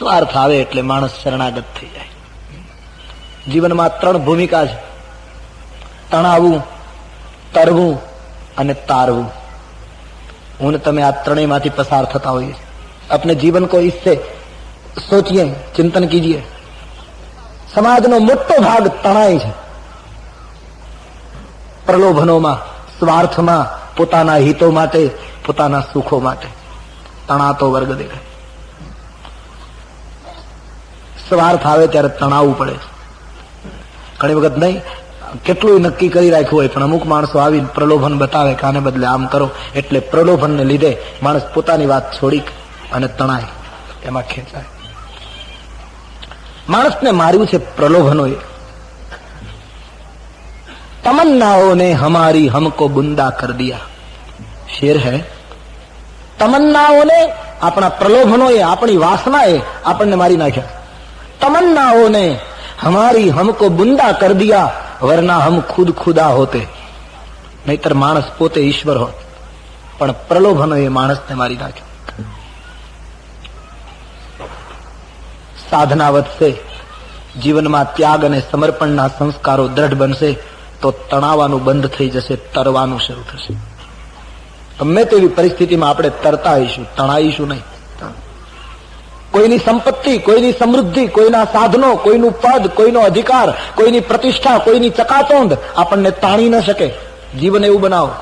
સ્વાર્થ આવે એટલે માણસ શરણાગત થઈ જાય. જીવનમાં 3 ભૂમિકા છે: તણાવવું, તરવું અને તારવું. હું ને તમે આ ત્રણેયમાંથી પસાર થતા હોઈએ. अपने जीवन को इससे सोचिए, चिंतन कीजिए. समाजનો મોટો ભાગ તણાય છે. પ્રલોભનોમાં, સ્વાર્થમાં, પોતાના હિતો માટે, પોતાના સુખો માટે તણાતો વર્ગ દેખાય. સ્વાર્થ આવે ત્યારે તણાવવું પડે. ઘણી વખત નહીં, કેટલું નક્કી કરી રાખ્યું હોય પણ અમુક માણસો આવીને પ્રલોભન બતાવે કે આને બદલે આમ કરો, એટલે પ્રલોભનને લીધે માણસ પોતાની વાત છોડી અને તણાય, એમાં ખેંચાય. માણસને માર્યું છે પ્રલોભનોએ. तमन्नाओं ने हमारी हमको बुंदा कर दिया. शेर है. तमन्नाओं ने, अपना प्रलोभनों, अपनी वासनाएं આપણને મારી નાખ્યા. तमन्नाओं ने हमारी हमको बुंदा कर दिया, वरना हम खुद खुदा होते. नहींतर माणस પોતે ઈશ્વર હોત, પણ પ્રલોભનોએ માણસને મારી નાખ્યો. સાધના વધશે, જીવનમાં ત્યાગ અને સમર્પણના સંસ્કારો દ્રઢ બનશે તો તણાવાનું બંધ થઈ જશે, તરવાનું શરૂ થશે. ગમે તેવી પરિસ્થિતિમાં આપણે તરતા આવીશું, તણાઈશું નહીં. કોઈની સંપત્તિ, કોઈની સમૃદ્ધિ, કોઈના સાધનો, કોઈનું પદ, કોઈનો અધિકાર, કોઈની પ્રતિષ્ઠા, કોઈની ચકાચોંધ આપણને તાણી ન શકે. જીવન એવું બનાવો.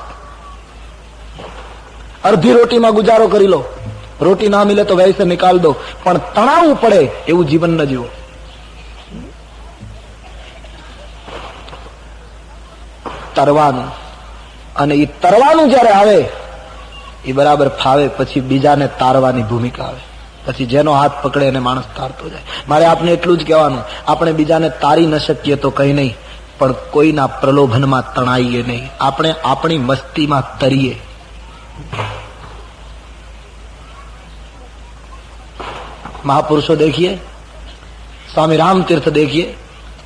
અડધી રોટીમાં ગુજારો કરી લો, રોટી ના મિલે તો વૈસે નિકાલ દો, પણ તણાવવું પડે એવું જીવન ન જીવો. તરવાનું, અને એ તરવાનું જયારે આવે એ બરાબર ફાવે, પછી બીજાને તારવાની ભૂમિકા આવે. પછી જેનો હાથ પકડે એને માણસ તારતો જાય. મારે આપને એટલું જ કહેવાનું, આપણે બીજાને તારી ન શકીએ તો કઈ નહીં, પણ કોઈના પ્રલોભનમાં તણાઈએ નહીં. આપણે આપણી મસ્તીમાં તરીએ. महापुरुषों देखिए, स्वामी राम तीर्थ देखिए,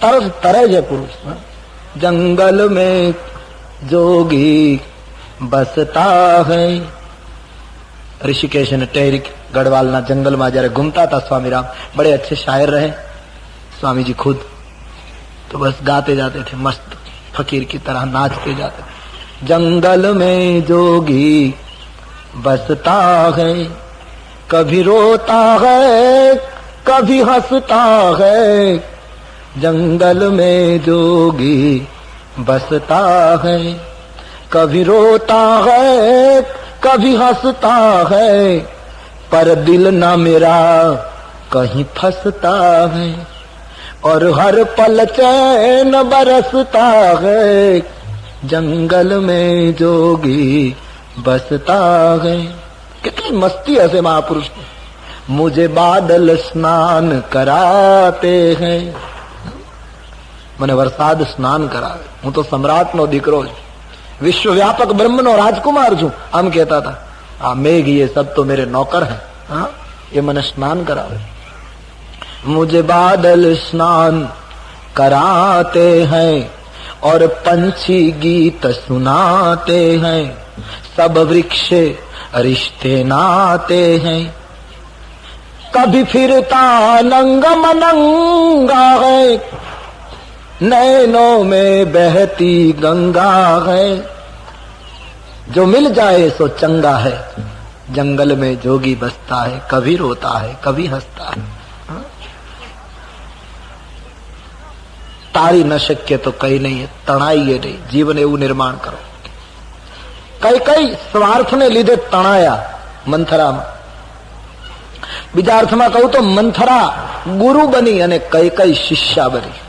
तरस तरे है पुरुष. जंगल में जोगी बसता है. ऋषिकेश ने टेरिक गढ़वाल ना जंगल में जरा घूमता था स्वामी राम. बड़े अच्छे शायर रहे स्वामी जी खुद. तो बस गाते जाते थे, मस्त फकीर की तरह नाचते जाते. जंगल में जोगी बसता है, कभी रोता है कभी हंसता है. जंगल में जोगी बसता है, कभी रोता है कभी हंसता है. पर दिल ना मेरा कहीं फंसता है, और हर पल चैन बरसता है. जंगल में जोगी बसता है. कितनी मस्ती हसे महापुरुष. मुझे बादल स्नान कराते हैं. મને વરસાદ સ્નાન કરાવે. હું તો સમ્રાટનો દીકરો છું, વિશ્વવ્યાપક બ્રહ્મનો રાજકુમાર છું, આમ કહેતા હતા. આ મેઘ ये सब तो मेरे नौकर हैं. हाँ, ये મને સ્નાન કરાવે. मुझे बादल स्नान कराते हैं, और पंछी गीत सुनाते हैं. सब वृक्ष रिश्ते नाते हैं. कभी फिरता नंगा मनंगा है, नैनों में बहती गंगा है. जो मिल जाए सो चंगा है. जंगल में जोगी बसता है, कभी रोता है कभी हंसता है. તારી ન શક્ય તો કઈ નહીં, તણાઈએ નહીં. જીવન એવું નિર્માણ કરો. કઈ કઈ સ્વાર્થને લીધે તણાયા મંથરામાં. બીજા અર્થમાં કહું તો મંથરા ગુરુ બની અને કઈ કઈ શિષ્યા બની.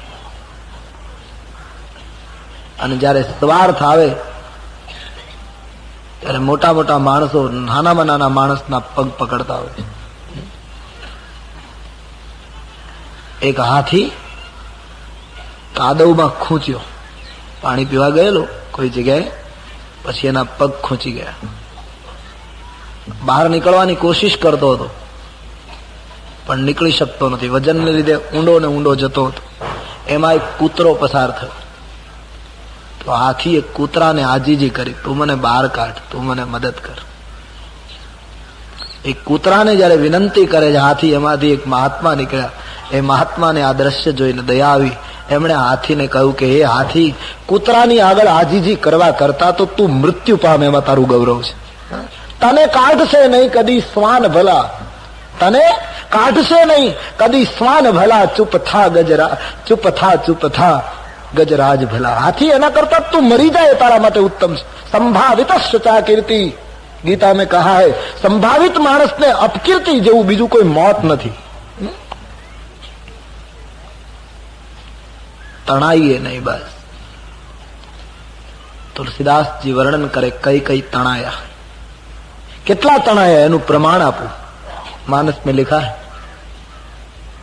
અને જયારે સ્વાર્થ આવે ત્યારે મોટા મોટા માણસો નાનામાં નાના માણસના પગ પકડતા હોય. એક હાથી કાદવમાં ખૂંચ્યો, પાણી પીવા ગયેલો કોઈ જગ્યાએ, પછી એના પગ ખૂંચી ગયા. બહાર નીકળવાની કોશિશ કરતો હતો પણ નીકળી શકતો નથી. વજનને લીધે ઊંડો ને ઊંડો જતો હતો. એમાં એક કૂતરો પસાર થયો. તો હાથીએ કૂતરાને આજીજી કરી, તું મને બહાર કાઢ, તું મને મદદ કર. એક કૂતરાને જયારે વિનંતી કરે છે હાથી, એમાંથી એક મહાત્મા નીકળ્યા. એ મહાત્માને આ દ્રશ્ય જોઈને દયા આવી. એમણે હાથીને કહ્યું કે હે હાથી, કૂતરાની આગળ આજીજી કરવા કરતા તો તું મૃત્યુ પામે એમાં તારું ગૌરવ છે. તને કાઢશે નહીં કદી શ્વાન ભલા, તને કાઢશે નહીં કદી શ્વાન ભલા. ચૂપ થા ગજરા, ચૂપ થા ગજરાજ ભલા. હાથી, એના કરતા તું મરી જાય તારા માટે ઉત્તમ છે. સંભાવિત સચા કીર્તિ, ગીતા में कहा है, संभावित માણસને અપકીર્તિ જેવું બીજું કોઈ મોત નથી. તણાઈએ નહીં બસ. તુલસીદાસજી વર્ણન કરે કઈ કઈ તણાયા, કેટલા તણાયા એનું પ્રમાણ આપું. માનસ में लिखा है,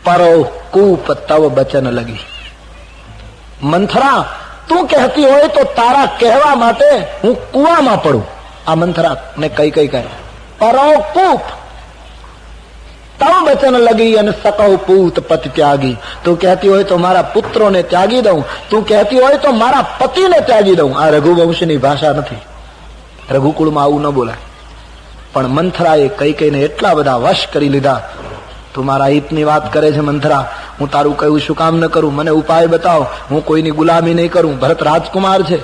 પરો કૂપ તવ બચન લગી. મંથરા, તું કહેતી હોય તો તારા કહેવા માટે હું કુવામાં પડું. આ મંથરા ને કઈ કઈ કહે, પરો કૂપ તવ બચન લગી અને સકવ પૂત પતિ ત્યાગી. તું કહેતી હોય તો મારા પુત્રોને ત્યાગી દઉં, તું કહેતી હોય તો મારા પતિને ત્યાગી દઉં. આ રઘુવંશની ભાષા નથી, રઘુકુળમાં આવું ન બોલાય. પણ મંથરાએ કઈ કઈને એટલા બધા વશ કરી લીધા. તું મારા હિતની વાત કરે છે મંથરા, હું તારું કહ્યું શું કામ ન કરું, મને ઉપાય બતાવ, હું કોઈની ગુલામી નહીં કરું. ભરત રાજકુમાર છે.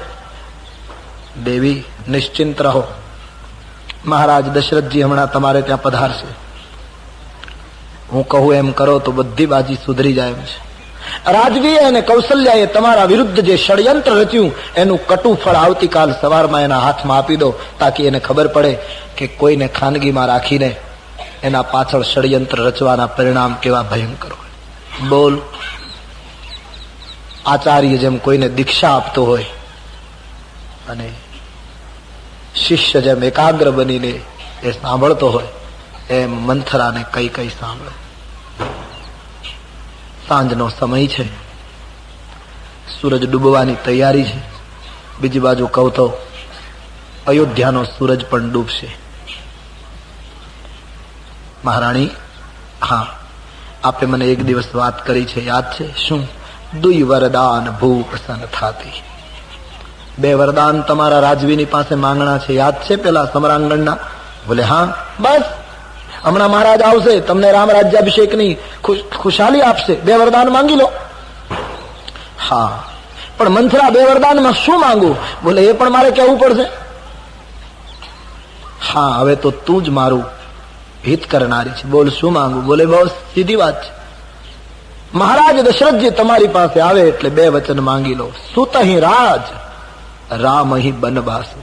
દેવી નિશ્ચિંત રહો, મહારાજ દશરથજી હમણાં તમારે ત્યાં પધારશે. હું કહું એમ કરો તો બધી બાજી સુધરી જાય એમ છે. રાજવીએ અને કૌશલ્યાએ તમારા વિરુદ્ધ જે ષડયંત્ર રચ્યું એનું કટુ ફળ આવતીકાલ સવારમાં એના હાથમાં આપી દો, તાકી એને ખબર પડે કે કોઈને ખાનગીમાં રાખીને એના પાછળ ષડયંત્ર રચવાના પરિણામ કેવા ભયંકર હોય. બોલ. આચાર્ય જેમ કોઈને દીક્ષા આપતો હોય અને શિષ્ય જેમ એકાગ્ર બનીને એ સાંભળતો હોય, એમ મંથરાને કઈ કઈ સાંભળે. સાંજનો સમય છે, સૂરજ ડૂબવાની તૈયારી છે. બીજી બાજુ કહું તો અયોધ્યાનો સૂરજ પણ ડૂબશે. મહારાણી, હા, આપે મને એક દિવસ વાત કરી છે, યાદ છે? શું? દુઈ વરદાન ભૂપ સન થાતી. 2 વરદાન તમારા રાજવીની પાસે માંગણા છે, યાદ છે? પેલા સમરાંગણના. બોલે હા. બસ હમણાં મહારાજ આવશે, તમને રામ રાજ્યાભિષેકની ખુશાલી આપશે, 2 વરદાન માંગી લો. હા, પણ મંથરા 2 વરદાનમાં શું માંગુ? બોલે એ પણ મારે કહેવું પડશે. હા, હવે તો તું જ મારું હિત કરનારી છે, બોલ શું માંગુ? બોલે બહુ સીધી વાત છે. મહારાજ દશરથજી તમારી પાસે આવે એટલે 2 વચન માંગી લો. સુત અહીં રાજ, રામ અહીં બનવાસુ.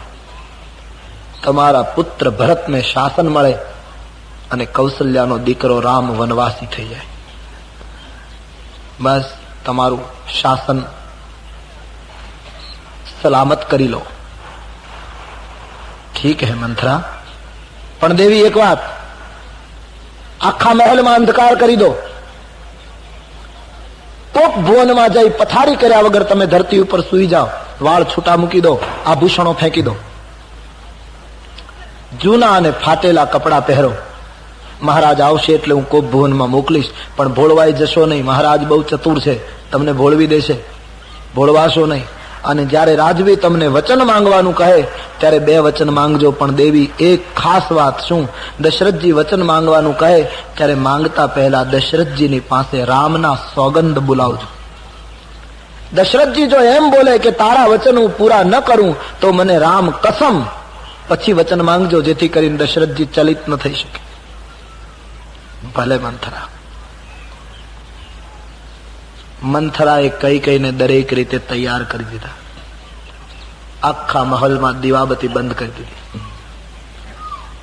તમારા પુત્ર ભરતને શાસન મળે અને કૌશલ્યાનો દીકરો રામ વનવાસી થઈ જાય. બસ તમારું શાસન સલામત કરી લો. ઠીક હે મંથરા, પણ દેવી એક વાત, આખા મહેલમાં અંધકાર કરી દો. કોપ ભુવનમાં જઈ પથારી કર્યા વગર તમે ધરતી ઉપર સૂઈ જાઓ. વાળ છૂટા મૂકી દો, આભૂષણો ફેંકી દો, જૂના અને ફાટેલા કપડા પહેરો. મહારાજ આવશે એટલે હું કોપ ભુવનમાં મોકલીશ, પણ ભોળવાઈ જશો નહીં. મહારાજ બહુ ચતુર છે, તમને ભોળવી દેશે, ભોળવાશો નહીં. અને જ્યારે રાજવી તમને વચન માંગવાનું કહે ત્યારે 2 વચન માંગજો. પણ દેવી એક ખાસ વાત, શું? દશરથજી વચન માંગવાનું કહે ત્યારે માંગતા પહેલા દશરથજીની પાસે રામના સોગંદ બોલાવજો. દશરથજી જો એમ બોલે કે તારા વચન હું પૂરા ન કરું તો મને રામ કસમ, પછી વચન માંગજો, જેથી કરીને દશરથજી ચલિત ન થઈ શકે. ભલે મંથરા. મંથરાએ કઈ કઈને દરેક રીતે તૈયાર કરી દીધા. આખા મહલમાં દીવાબત્તી બંધ કરી દીધી.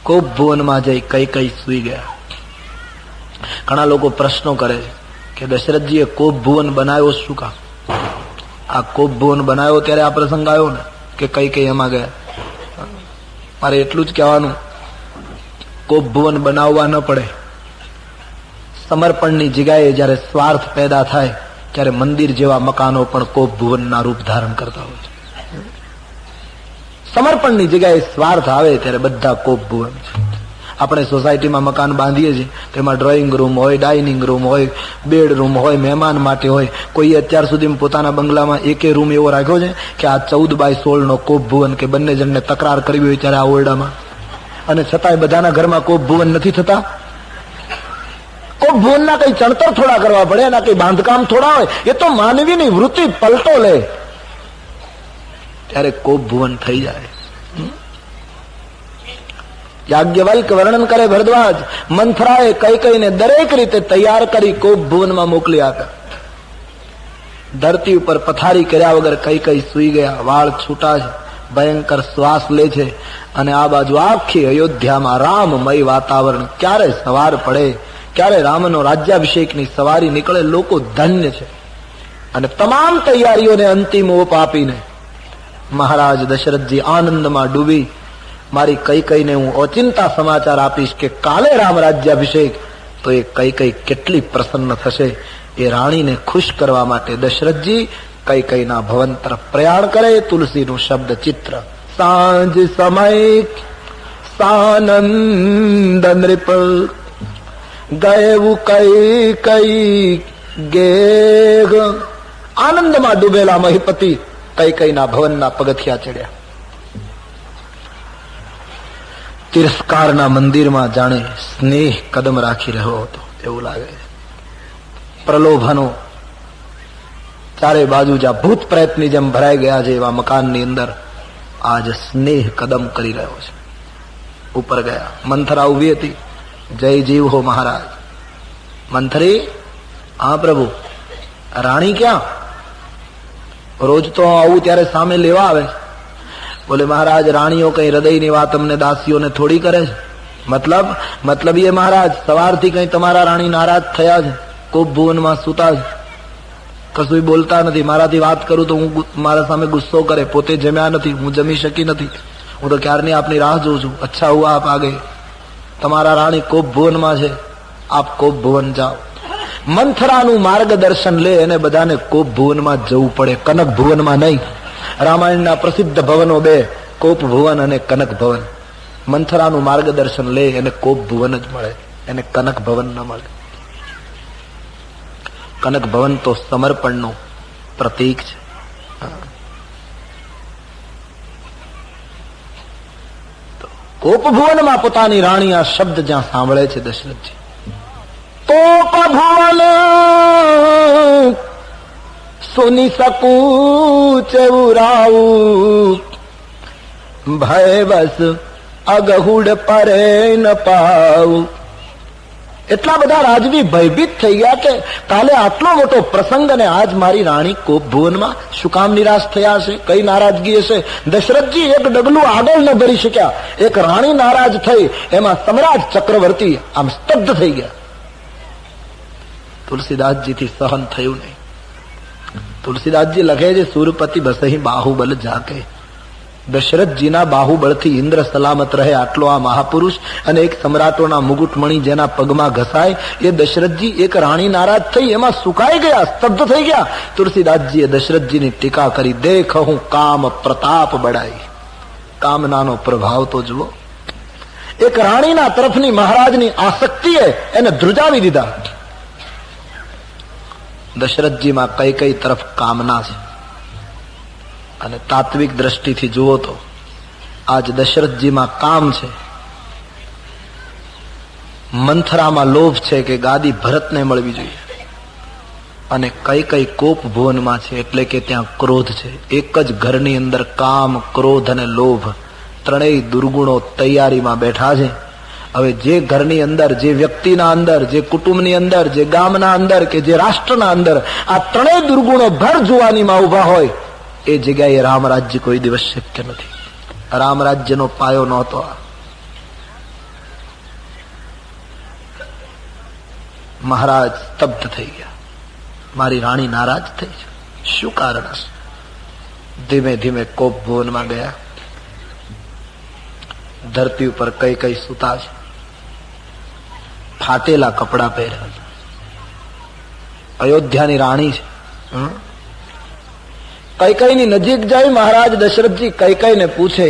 કોપ ભુવનમાં જઈ કઈ કઈ સુઈ ગયા. ઘણા લોકો પ્રશ્નો કરે કે દશરથજીએ કોપ ભુવન બનાવ્યો શું કામ? આ કોપ ભુવન બનાવ્યો ત્યારે આ પ્રસંગ આવ્યો ને કે કઈ કઈ એમાં ગયા. મારે એટલું જ કહેવાનું, કોપ ભુવન બનાવવા ન પડે. સમર્પણની જગ્યાએ જયારે સ્વાર્થ પેદા થાય ત્યારે મંદિર જેવા મકાનો પણ કોપ ભુવનના રૂપ ધારણ કરતા હોય છે. સમર્પણની જગ્યાએ સ્વાર્થ આવે ત્યારે બધા કોપ ભુવન છે. આપણે સોસાયટીમાં મકાન બાંધીએ છીએ, તેમાં ડ્રોઈંગ રૂમ હોય, ડાઇનિંગ રૂમ હોય, બેડરૂમ હોય, મહેમાન માટે હોય. કોઈએ અત્યાર સુધી પોતાના બંગલામાં એકે રૂમ એવો રાખ્યો છે કે આ 14 બાય 16 નો કોપ ભુવન, કે બંને જણને તકરાર કરવી હોય ત્યારે આ ઓરડામાં અને છતાંય બધાના ઘરમાં કોપ ભુવન નથી થતા. કોપ ભુવનના કઈ ચણતર થોડા કરવા પડે, એના કઈ બાંધકામ થોડા હોય. એ તો માનવીની વૃત્તિ પલટો લે ત્યારે કોપ ભુવન થઈ જાય. યાજ્ઞવલ્ક વર્ણન કરે ભરદ્વાજ, મંથરાએ કૈકેયીને દરેક રીતે તૈયાર કરી કોપ ભુવનમાં મોકલી આપ્યા. ધરતી ઉપર પથારી કર્યા વગર કૈકેયી સુઈ ગયા. વાળ છૂટા છે, ભયંકર શ્વાસ લે છે, અને આ બાજુ આખી અયોધ્યામાં રામમય વાતાવરણ. ક્યારે સવાર પડે, ક્યારે રામનો રાજ્યાભિષેકની સવારી નીકળે, લોકો ધન્ય છે. અને તમામ તૈયારીઓને અંતિમ ઓપ આપીને મહારાજ દશરથજી આનંદમાં ડૂબી, મારી કૈકેયીને હું ઓચિંતા સમાચાર આપીશ કે કાલે રામ રાજ્યાભિષેક, તો એ કૈકેયી કેટલી પ્રસન્ન થશે. એ રાણીને ખુશ કરવા માટે દશરથજી કૈકેયીના ભવન તરફ પ્રયાણ કરે. તુલસીનું શબ્દ ચિત્ર. સાંજ સમય સાનંદ નૃપ ગયેવું કૈકેયી ગેહ. આનંદમાં ડૂબેલા મહિપતિ કૈકેયીના ભવનના પગથિયા ચડ્યા. તિરસ્કારના મંદિરમાં જાણે સ્નેહ કદમ રાખી રહ્યો હતો એવું લાગે. પ્રલોભનો ચારે બાજુ જ્યાં ભૂત પ્રયત્ની જેમ ભરાઈ ગયા છે એવા મકાનની અંદર આજ સ્નેહ કદમ કરી રહ્યો છે. ઉપર ગયા. મંથરા ઉભી હતી. જય જીવ હો મહારાજ. મંથરી, હા પ્રભુ. રાણી ક્યાં? રોજ તો આવું ત્યારે સામે લેવા આવે. બોલે મહારાજ, રાણીઓ કઈ હૃદયની વાત અમને દાસીઓને થોડી કરે છે. મતલબ એ મહારાજ, સવારથી કઈ તમારા રાણી નારાજ થયા છે, કોપ ભુવનમાં સુતા છે, કશું બોલતા નથી. મારાથી વાત કરું તો હું મારા સામે ગુસ્સો કરે. પોતે જમ્યા નથી, હું જમી શકી નથી. હું તો ક્યારની આપની રાહ જોઉં છું. અચ્છા હુઆ આપ આગે. તમારા રાણી કોપ ભુવનમાં છે, આપ કોપ ભુવન જાઓ. મંથરાનું માર્ગદર્શન લે અને બધાને કોપ ભુવનમાં જવું પડે, કનક ભુવનમાં નહીં. રામાયણના પ્રસિદ્ધ ભવનો બે, કોપ ભુવન અને કનક ભવન. મંથરાનું માર્ગદર્શન લે એને કોપ ભુવન જ મળે, એને કનક ભવન ન મળે. કનક ભવન તો સમર્પણનું પ્રતીક છે. કોપ ભુવનમાં પોતાની રાણી આ શબ્દ જ્યાં સાંભળે છે દશરથજી, કોપ ભુવન સુની શકું ચેવરાવું, ભય બસ અગહુડ પરે ન પાવું. એટલા બધા રાજવી ભયભીત થઈ ગયા કે કાલે આટલો મોટો પ્રસંગ અને આજ મારી રાણી કોપ ભુવનમાં શું કામ નિરાશ થયા છે? કઈ નારાજગી હશે? દશરથજી એક ડગલું આગળ ન ભરી શક્યા. એક રાણી નારાજ થઈ એમાં સમ્રાટ ચક્રવર્તી આમ સ્તબ્ધ થઈ ગયા. તુલસીદાસજીથી સહન થયું નહીં. તુલસીદાસજી લખે છે, સુરપતિ બસહી બાહુબલ જાકે. દશરથજીના બાહુબળથી ઇન્દ્ર સલામત રહે આટલો આ મહાપુરુષ અને એક સમ્રાટોના મુગુટમણી જેના પગમાં ઘસાય, એ દશરથજી એક રાણી નારાજ થઈ એમાં સુકાઈ ગયા, સ્તબ્ધ થઈ ગયા. તુલસીદાસજીએ દશરથજીની ટીકા કરી, દેખ હું કામ પ્રતાપ બડાઈ. કામનાનો પ્રભાવ તો જુઓ. એક રાણીના તરફની મહારાજની આસક્તિએ એને ધ્રુજાવી દીધા. દશરથજીમાં કઈ કઈ તરફ કામના છે. અને તાત્વિક દ્રષ્ટિથી જુઓ તો આજ દશરથજીમાં કામ છે, મંથરામાં લોભ છે કે ગાદી ભરતને મળવી જોઈએ, અને કઈ કઈ કોપ ભુવનમાં છે એટલે કે ત્યાં ક્રોધ છે. એક જ ઘરની અંદર કામ, ક્રોધ અને લોભ ત્રણેય દુર્ગુણો તૈયારીમાં બેઠા છે. હવે જે ઘરની અંદર, જે વ્યક્તિના અંદર, જે કુટુંબની અંદર, જે ગામના અંદર કે જે રાષ્ટ્રના અંદર આ ત્રણેય દુર્ગુણો ભર જુવાનીમાં ઉભા હોય, એ જગ્યાએ રામ રાજ્ય કોઈ દિવસ શક્ય નથી. રામ રાજ્યનો પાયો નહોતો. મહારાજ સ્તબ્ધ થઈ ગયા. મારી રાણી નારાજ થઈ છે, શું કારણ હશે? ધીમે ધીમે કોપ ભુવનમાં ગયા. ધરતી ઉપર કઈ કઈ સુતા છે, ફાટેલા કપડા પહેર્યા છે. અયોધ્યાની રાણી છે. કૈકેયીની નજીક જાય મહારાજ દશરથજી કૈકેયીને પૂછે,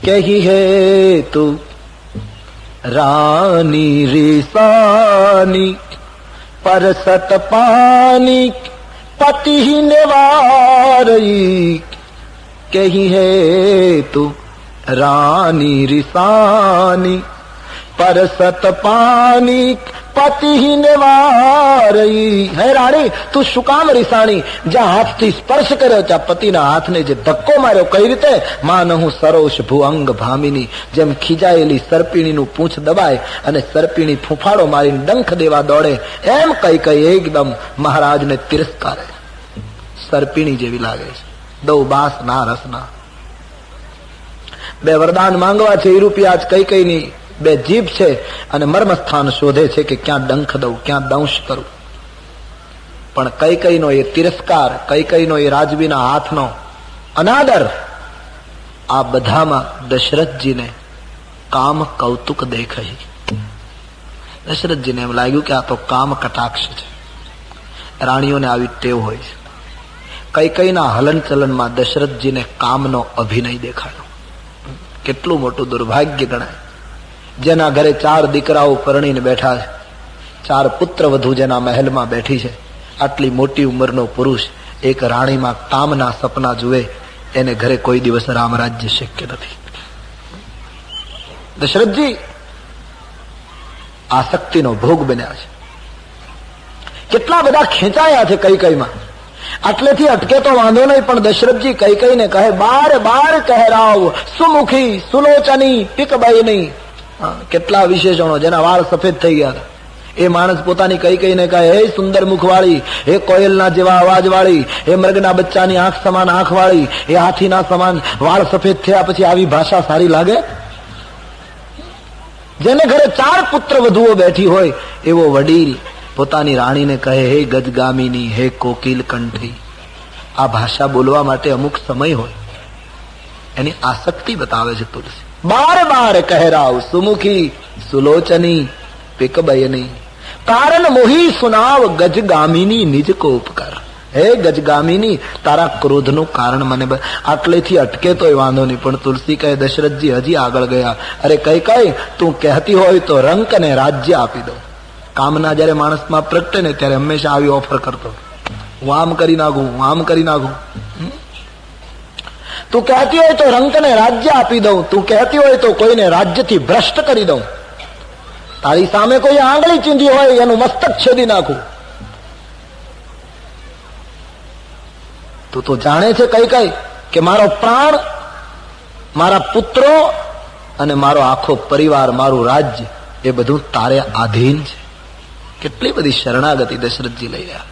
કહી હે તું રાની રીસાની પરસત પાની પતિ ને વારઈ, કહી હે તું रानी रिसानी पर सत पानी पति निवारई। હે રાણી, તું શું કામ રીસાણી? જ્યાં હાથથી સ્પર્શ કર્યો ત્યાં પતિના હાથને જે ધક્કો માર્યો, કઈ રીતે? માનહુ સરોષ ભુઅંગ ભામિની, જેમ ખીજાયેલી સર્પિણીનું પૂંછ દબાય અને સર્પિણી ફૂફાડો મારીને ડંખ દેવા દોડે, એમ કઈ કઈ એકદમ મહારાજને તિરસ્કારે. સર્પિણી જેવી લાગે છે. દો બાસ ના રસના. બે વરદાન માંગવા છે, એ રૂપિયા કઈ કઈ ની બે જીભ છે અને મર્મસ્થાન શોધે છે કે ક્યાં ડંખ દઉં, ક્યાં દંશ કરું. પણ કઈ કઈ નો એ તિરસ્કાર, કઈ કઈ નો એ રાજવીના હાથનો અનાદર, આ બધામાં દશરથજીને કામ કૌતુક દેખાઈ. દશરથજીને એમ લાગ્યું કે આ તો કામ કટાક્ષ છે. રાણીઓને આવી ટેવ હોય છે. કઈ કઈના હલન ચલનમાં દશરથજીને કામનો અભિનય દેખાયો. કેટલું મોટું દુર્ભાગ્ય ગણાય. જેના ઘરે 4 દીકરાઓ પરણીને બેઠા છે, 4 પુત્ર વધુ જેના મહેલમાં બેઠી છે, આટલી મોટી ઉંમરનો પુરુષ એક રાણીમાં કામના સપના જુએ, એને ઘરે કોઈ દિવસ રામ રાજ્ય શક્ય નથી. દશરથજી આસક્તિનો ભોગ બન્યા છે. કેટલા બધા ખેંચાયા છે કઈ કઈમાં. આટલેથી અટકે તો વાંધો નહીં, પણ દશરથજી કઈ કઈને કહે, બાર બાર કહેરાવ સુમુખી સુલોચની પિકબયની. કેટલા વિશેષણો, જેના વાળ સફેદ થઈ ગયા હતા. એ માણસ પોતાની કઈ કઈને કહે, હે સુંદર મુખવાળી, હે કોયલના જેવા અવાજ વાળી, હે મૃગના બચ્ચાની આંખ સમાન આંખ વાળી, હે હાથીના સમાન વાળ સફેદ થયા પછી આવી ભાષા સારી લાગે? જેને ઘરે 4 પુત્ર વધુઓ બેઠી હોય એવો વડીલ પોતાની રાણીને કહે, હે ગજગામિની, હે કોકિલ કંઠી. આ ભાષા બોલવા માટે અમુક સમય હોય. એની આસક્તિ બતાવે છે તુલસી. બાર બાર કહેરાવ સુમુખી સુલોચની પિકબયની, કારણ મોહી સુનાવ ગજગામિની નિજ કો ઉપકાર. હે ગજગામિની, તારા ક્રોધનું કારણ મને. આટલેથી અટકે તોય વાંધો નહીં, પણ તુલસી કહે, દશરથજી હજી આગળ ગયા. અરે કઈ કઈ, તું કહેતી હોય તો રંક ને રાજ્ય આપી દઉં. કામના જયારે માણસમાં પ્રગટે ને ત્યારે હંમેશા આવી ઓફર કરતો, હું આમ કરી નાખું, હું આમ કરી નાખું. તું કહેતી હોય તો રંકને રાજ્ય આપી દઉં, તું કહેતી હોય તો કોઈને રાજ્યથી ભ્રષ્ટ કરી દઉં, તારી સામે કોઈ આંગળી ચીંધી હોય એનું મસ્તક છેદી નાખું. તું તો જાણે છે કઈ કઈ કે મારો પ્રાણ, મારા પુત્રો અને મારો આખો પરિવાર, મારું રાજ્ય એ બધું તારે આધીન છે. કેટલી બધી શરણાગતિ દશરથજી લઈ રહ્યા.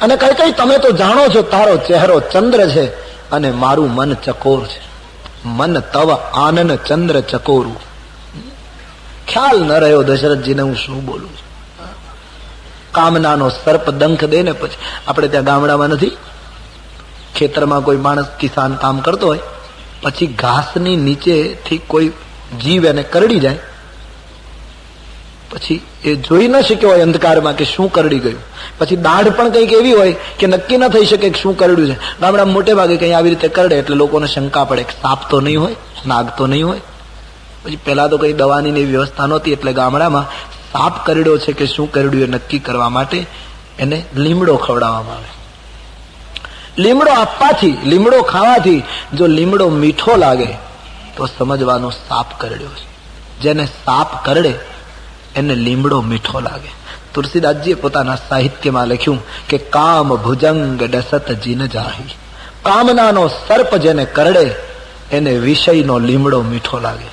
અને કઈ કઈ તમે તો જાણો છો, તારો ચહેરો ચંદ્ર છે અને મારું મન ચકોર છે. મન તવ આનન ચંદ્ર ચકોરું. ખ્યાલ ન રહ્યો દશરથજીને હું શું બોલું છું. કામનાનો સર્પ દંખ દે ને પછી, આપણે ત્યાં ગામડામાં નથી, ખેતરમાં કોઈ માણસ કિસાન કામ કરતો હોય, પછી ઘાસની નીચેથી કોઈ જીવ એને કરડી જાય, પછી એ જોઈ ન શક્યો હોય અંધકારમાં કે શું કરડી ગયું. પછી દાઢ પણ કંઈક એવી હોય કે નક્કી ન થઈ શકે કે શું કરડ્યું છે. ગામડામાં મોટે ભાગે કંઈ આવી રીતે કરડે એટલે લોકોને શંકા પડે કે સાપ તો નહીં હોય, નાગ તો નહીં હોય. પછી પહેલા તો કઈ દવાની વ્યવસ્થા નહોતી, એટલે ગામડામાં સાપ કરડ્યો છે કે શું કરડ્યું એ નક્કી કરવા માટે એને લીમડો ખવડાવવામાં આવે. લીમડો આપવાથી, લીમડો ખાવાથી જો લીમડો મીઠો લાગે તો સમજવાનો સાપ કરડ્યો છે. જેને સાપ કરડે એને લીમડો મીઠો લાગે. તુલસીદાસજીએ પોતાના સાહિત્યમાં લખ્યું કે કામ ભુજંગ ડસત જીન જાહી. કામનાનો સર્પ જેને કરડે એને વિષયનો લીમડો મીઠો લાગે.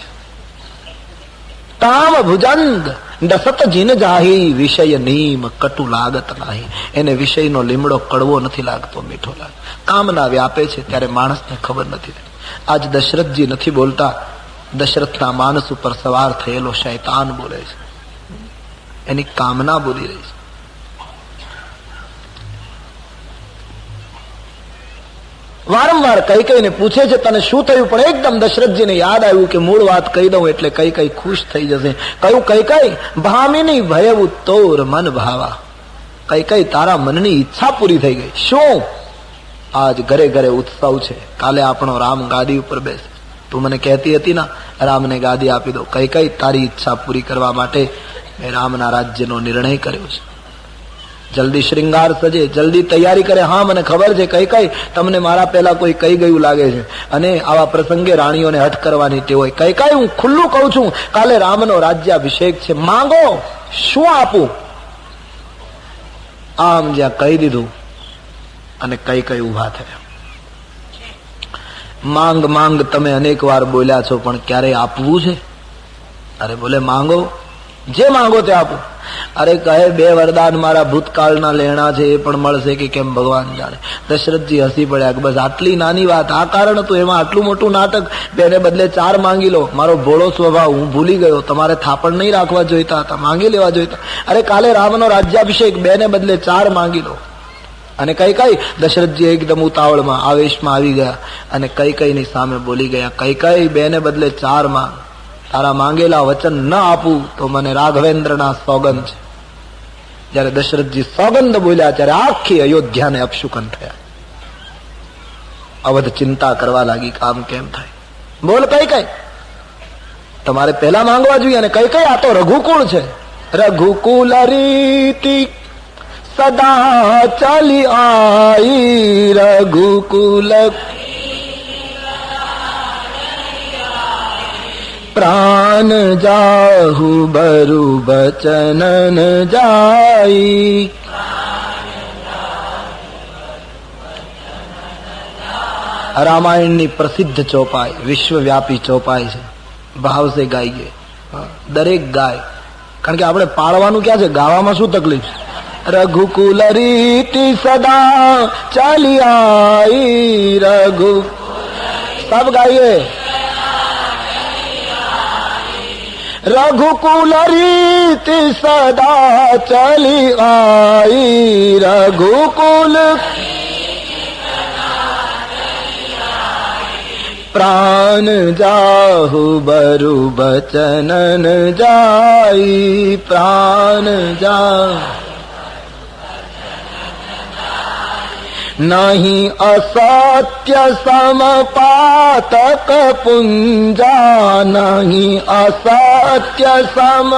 કામ ભુજંગ ડસત જીન જાહી, વિષય નીમ કટુ લાગત નાહી. એને વિષયનો લીમડો કડવો નથી લાગતો, મીઠો લાગે. કામના વ્યાપે છે ત્યારે માણસને ખબર નથી. આજ દશરથજી નથી બોલતા, દશરથના માનસ ઉપર સવાર થયેલો શૈતાન બોલે છે. એની કામના બોલી રહી છે. વારંવાર કઈ કઈને પૂછે છે તને શું થયું, પણ એકદમ દશરથજીને યાદ આવ્યું કે મૂળ વાત કહી દઉં એટલે કઈ કઈ ખુશ થઈ જશે. કયું કઈ કઈ ભામિની ભયવું તોર મન ભાવા. કઈ કઈ તારા મનની ઈચ્છા પૂરી થઈ ગઈ. શું? આજ ઘરે ઘરે ઉત્સવ છે, કાલે આપણો રામ ગાદી ઉપર બેસે. તું મને કહેતી હતી ના રામને ગાદી આપી દો. કઈ કઈ તારી ઈચ્છા પૂરી કરવા માટે મેં રામના રાજ્યનો નિર્ણય કર્યો છે. જલ્દી શ્રૃંગાર સજે, જલ્દી તૈયારી કરે. હા, મને ખબર છે કઈ કઈ તમને મારા પહેલા કોઈ કહી ગયું લાગે છે, અને આવા પ્રસંગે રાણીઓને હઠ કરવાની ટેવ હોય. કઈ કઈ હું ખુલ્લું કહું છું, કાલે રામનો રાજ્યાભિષેક છે, માંગો, શું આપું? આમ જ્યાં કહી દીધું અને કઈ કઈ ઉભા થયા. માંગ માંગ તમે અનેક વાર બોલ્યા છો, પણ ક્યારે આપવું છે? અરે બોલે માંગો, જે માંગો તે આપો. અરે કહે બે વરદાન મારા ભૂતકાળના લેણા છે, એ પણ મળશે કે કેમ ભગવાન જાણે. દશરથજી હસી પડ્યા કે બસ આટલી નાની વાત, આ કારણ હતું, એમાં આટલું મોટું નાટક? બેને બદલે 4 માંગી લો. મારો ભોળો સ્વભાવ, હું ભૂલી ગયો. તમારે થાપણ નહીં રાખવા જોઈતા હતા, માંગી લેવા જોઈતા. અરે કાલે રામનો રાજ્યાભિષેક, બેને બદલે 4 માંગી લો. અને કઈ કઈ દશરથજી એકદમ ઉતાવળમાં આવેશમાં આવી ગયા અને કઈ કઈની સામે બોલી ગયા, કઈ કઈ બેને બદલે 4 માંગ. તારા માંગેલા વચન ન આપું તો મને રાઘવેન્દ્રના સોગંદ છે. જયારે દશરથજી સોગંદ બોલ્યા ત્યારે આખી અયોધ્યાને અપશુકન થયા. અવધ ચિંતા કરવા લાગી, કામ કેમ થાય? બોલ કઈ કઈ, તમારે પહેલા માંગવા જોઈએ. અને કઈ કઈ આ તો રઘુકુળ છે. રઘુકુલ રીતિ સદા ચાલી આઈ, રઘુકુલ પ્રાણ જાહુ બરુ બચનન જાઈ. રામાયણની પ્રસિદ્ધ ચોપાઈ, વિશ્વવ્યાપી ચોપાઈ છે. ભાવ સે ગાઈએ, દરેક ગાય. કારણ કે આપણે પાળવાનું ક્યાં છે, ગાવામાં શું તકલીફ? રઘુકુલ રીતિ સદા ચાલી આઈ, રઘુ સબ ગાઈએ. રઘુકુલ રીતિ સદા ચલી આઈ, રઘુકુલ પ્રાણ જાહુ બરુ બચનન જાઈ, પ્રાણ જા નહીં અસત્ય સમપાતક પુંજા, નહીં અસત્ય સમ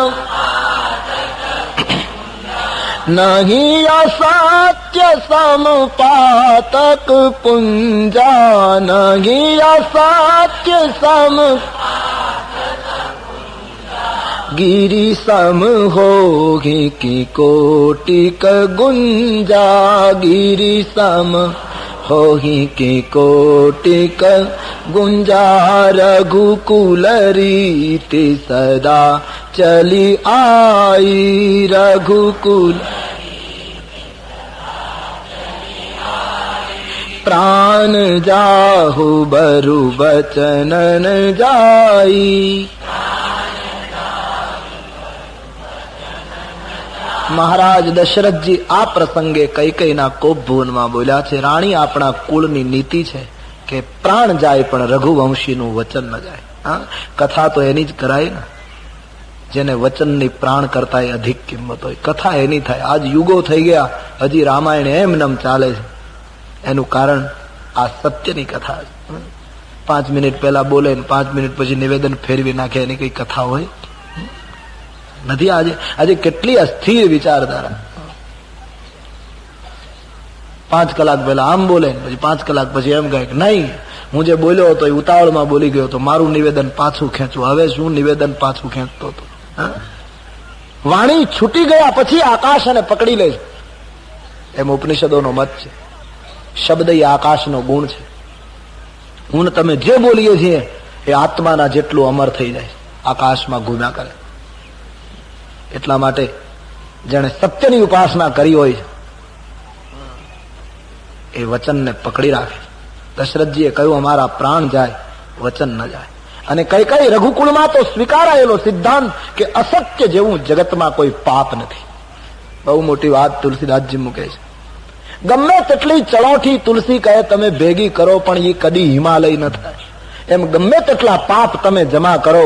નહીં અસત્ય સમપાતક પુંજા, નહીં અસત્ય સમ गिरी सम होगी की कोटिक गुंजा, गिरी सम होगी की कोटिक गुंजा, रघुकुल रीति सदा चली आई, रघुकुल प्राण जाहु बरु बचनन जाई. મહારાજ દશરથજી આ પ્રસંગે કૈકેયીના કોપ ભુવનમાં બોલ્યા છે, રાણી આપણા કુળની નીતિ છે કે પ્રાણ જાય પણ રઘુવંશીનું વચન ન જાય. હા, કથા તો એની જ કરાય ને જેને વચનની પ્રાણ કરતા અધિક કિંમત હોય. કથા એની થાય. આજ યુગો થઈ ગયા, હજી રામાયણ એમનેમ ચાલે છે. એનું કારણ આ સત્યની કથા છે. 5 મિનિટ પહેલા બોલે ને 5 મિનિટ પછી નિવેદન ફેરવી નાખે, એની કઈ કથા હોય નથી. આજે કેટલી અસ્થિર વિચારધારા. 5 કલાક પહેલા આમ બોલે, પછી 5 કલાક પછી એમ કહે કે નહીં, હું જે બોલ્યો હતો એ ઉતાવળમાં બોલી ગયો હતો, મારું નિવેદન પાછું ખેંચવું. હવે શું નિવેદન પાછું ખેંચતો હતો? વાણી છૂટી ગયા પછી આકાશ અને પકડી લે, એમ ઉપનિષદોનો મત છે. શબ્દ એ આકાશનો ગુણ છે. હું તમે જે બોલીએ છીએ એ આત્માના જેટલું અમર થઈ જાય, આકાશમાં ઘૂમ્યા કરે. એટલા માટે જેણે સત્યની ઉપાસના કરી હોય એ વચનને પકડી રાખે. દશરથજીએ કહ્યું અમારા પ્રાણ જાય, વચન ન જાય. અને કઈ કઈ રઘુકુળમાં તો સ્વીકારાયેલો સિદ્ધાંત કે અસત્ય જેવું જગતમાં કોઈ પાપ નથી. બહુ મોટી વાત તુલસીદાસજી મૂકે છે. ગમે તેટલી ચળોઠી તુલસી કહે તમે ભેગી કરો પણ એ કદી હિમાલય ન થાય. એમ ગમે તેટલા પાપ તમે જમા કરો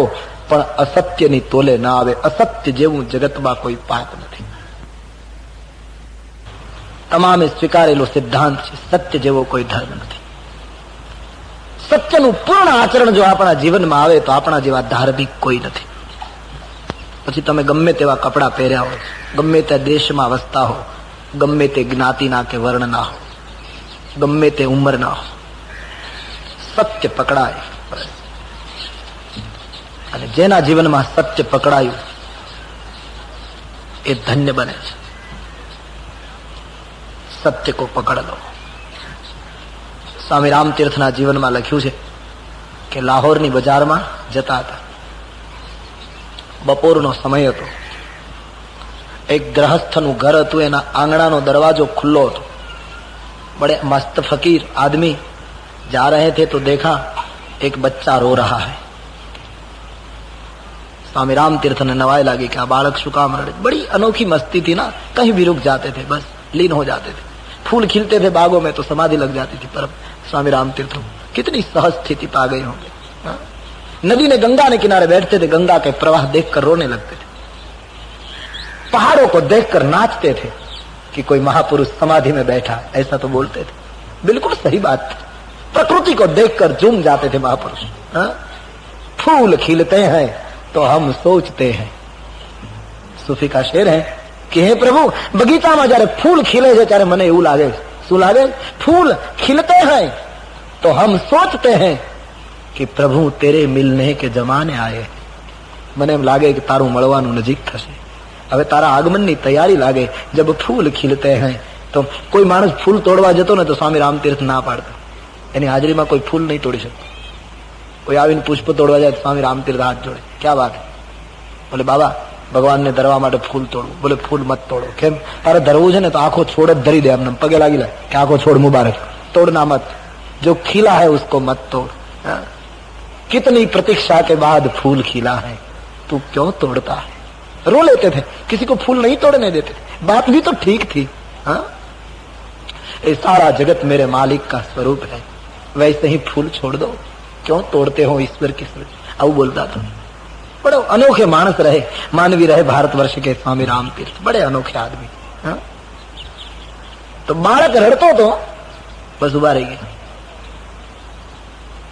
પણ અસત્યની તોલે ના આવે. અસત્ય જેવું જગતમાં કોઈ પાપ નથી. તમામે સ્વીકારેલો સિદ્ધાંત છે, સત્ય જેવો કોઈ ધર્મ નથી. સત્યનું પૂર્ણ આચરણ જો આપણા જીવનમાં આવે તો આપણા જેવા ધાર્મિક કોઈ નથી. પછી તમે ગમે તેવા કપડા પહેર્યા હોય, ગમે ત્યાં દેશમાં વસતા હો, ગમે તે જ્ઞાતિના કે વર્ણના હો, ગમે તે ઉંમરના હો, સત્ય પકડાય. અને જેના જીવનમાં સત્ય પકડાયું એ ધન્ય બને છે. સત્ય કો પકડ લો. સ્વામી રામતીર્થના જીવનમાં લખ્યું છે કે લાહોરની બજારમાં જતા હતા. બપોરનો સમય હતો. એક ગ્રહસ્થનું ઘર હતું, એના આંગણાનો દરવાજો ખુલ્લો હતો. बड़े मस्त फकीर आदमी जा रहे थे तो देखा एक बच्चा रो रहा है. स्वामी राम तीर्थ ने नवाई लगी कि बालक शु काम रड़े. बड़ी अनोखी मस्ती थी ना, कहीं भी रुक जाते थे, बस लीन हो जाते थे. फूल खिलते थे बागों में तो समाधि लग जाती थी. पर स्वामी राम तीर्थ कितनी सहज स्थिति पा गए होंगे. नदी ने गंगा ने किनारे बैठते थे, गंगा के प्रवाह देखकर रोने लगते थे. पहाड़ों को देखकर नाचते थे कि कोई महापुरुष समाधि में बैठा, ऐसा तो बोलते थे. बिल्कुल सही बात थी. प्रकृति को देखकर झूम जाते थे महापुरुष. फूल खिलते हैं तो हम सोचते हैं. सूफी का शेर है कि हे प्रभु, बगीचाમાં જ્યારે ફૂલ ખીલે છે ત્યારે મને એવું લાગે, શું લાગે? ફૂલ ખिलते हैं तो हम सोचते हैं कि प्रभु तेरे मिलने के जमाने आए. મને એમ લાગે કે તારું મળવાનું નજીક થશે, હવે તારા આગમનની તૈયારી લાગે. જબ ફૂલ ખिलते हैं તો કોઈ માણસ ફૂલ તોડવા જતો ને તો સ્વામી રામતીર્થ ના પાડતા. એની હાજરીમાં કોઈ ફૂલ નહીં તોડી શકતો. કોઈ આવીને પુષ્પ તોડવા જાય તો સ્વામી રામતીર્થ હાથ જોડે, ક્યાં વાત? બોલે બાબા, ભગવાનને ધરવા માટે ફૂલ તોડવું. બોલે ફૂલ મત તોડો. કેમ? તારે ધરવું છે ને તો આખો છોડ જ ધરી દે, એમને પગે લાગી લે કે આખો છોડ મુબારક, તોડના મત. जो खिला है उसको मत तोड़. कितनी प्रतीक्षा के बाद फूल खिला है, तू क्यों तोड़ता है? रो लेते थे, किसी को फूल नहीं तोड़ने देते थे. बात भी तो ठीक थी. ये सारा जगत मेरे मालिक का स्वरूप है, वैसे ही फूल छोड़ दो, क्यों तोड़ते हो ईश्वर की स्वरूप. આવું બોલતા था. बड़े अनोखे मानस रहे, मानवी रहे भारतवर्ष के स्वामी राम तीर्थ. बड़े अनोखे आदमी. तो बालक रड़तो तो बस उभા રહી ગયા.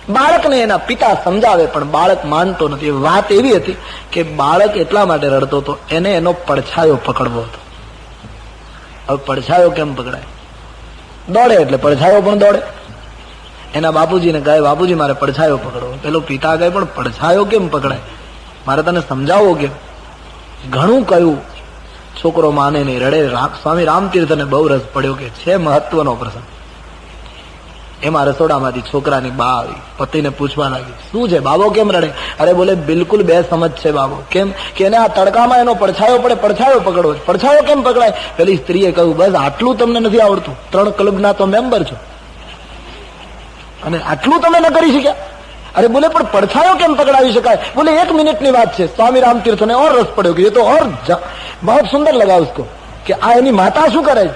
બાળકને એના પિતા સમજાવે પણ બાળક માનતો નથી. વાત એવી હતી કે બાળક એટલા માટે રડતો હતો, એને એનો પડછાયો પકડવો હતો. હવે પડછાયો કેમ પકડાય? દોડે એટલે પડછાયો પણ દોડે. એના બાપુજીને કહે, બાપુજી મારે પડછાયો પકડવો. પેલો પિતા કહે, પણ પડછાયો કેમ પકડાય? મારે તને સમજાવવો કેમ? ઘણું કહ્યું, છોકરો માને નહીં, રડે. સ્વામી રામતીર્થને બહુ રસ પડ્યો કે છે મહત્વનો પ્રસંગ. એમાં રસોડામાંથી છોકરાની બા આવી, પતિને પૂછવા લાગી, શું છે બાબો કેમ રડે? અરે બોલે, બિલકુલ બે સમજ છે બાબો. કેમ? કે એને આ તડકામાં એનો પડછાયો પડે, પડછાયો પકડવો. પડછાયો કેમ પકડાય? પેલી સ્ત્રીએ કહ્યું, બસ આટલું તમને નથી આવડતું, 3 ક્લબના તો મેમ્બર છો અને આટલું તમે ન કરી શક્યા? અરે બોલે, પણ પડછાયો કેમ પકડાવી શકાય? બોલે 1 મિનિટની વાત છે. સ્વામી રામતીર્થને ઓર રસ પડ્યો કે એ તો ઓર બહુ સુંદર લગા ઉસકો કે આ એની માતા શું કરે છે.